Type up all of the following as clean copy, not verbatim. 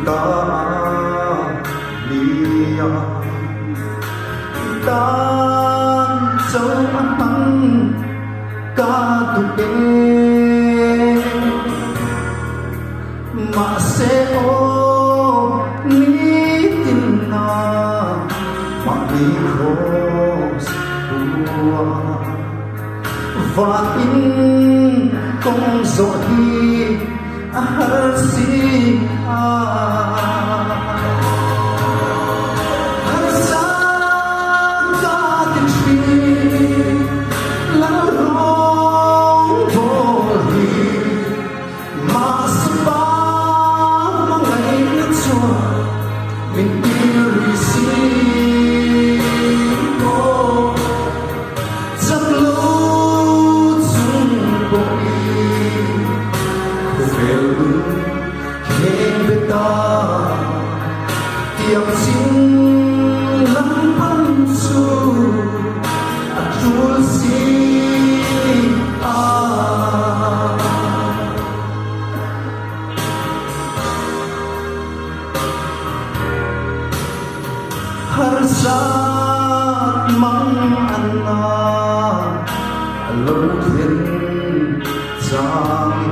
ta lia tan châu ăn tăng ca tu đê mà sẽ ô ní tin na mà đi khô bùa và in công rồi đi hỡi si tiang sing lam pan su atul si har sat mang anna lo thiên giang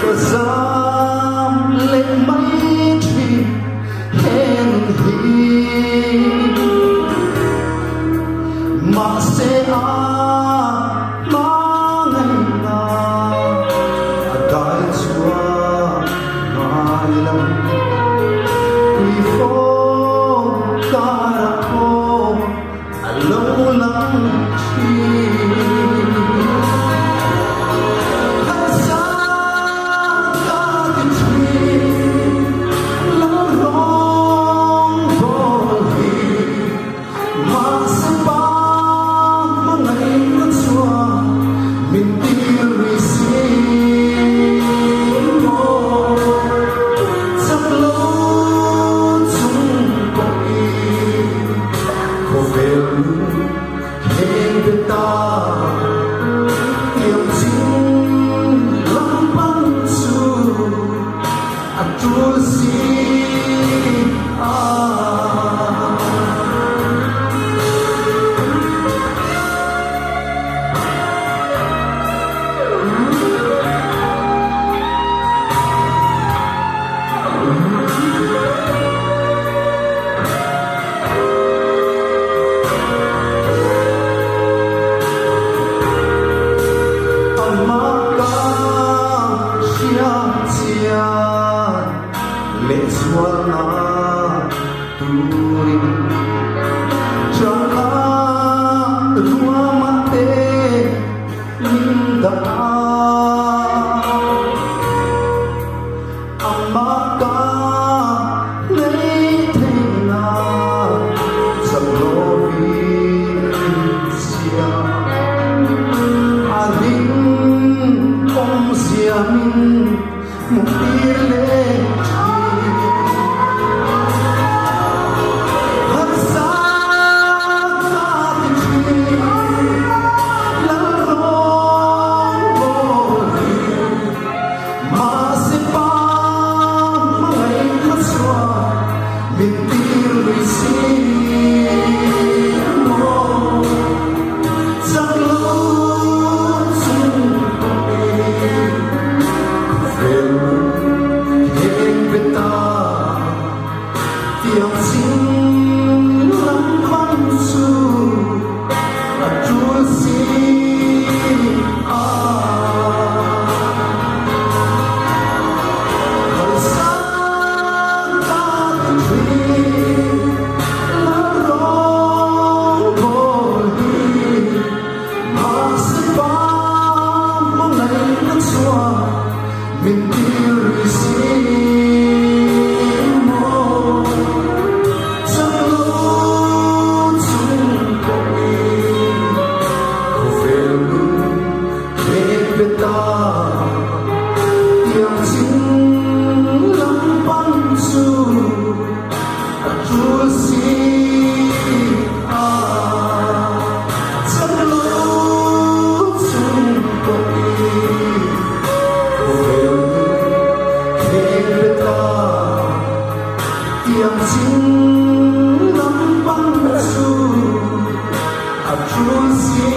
cơ giam lên mây thủy hẹn hi mà sẽ mang ngày nào đại chúa ngài lòng quy phố ca cô lâu lắm chi yang chính lắm băng su a true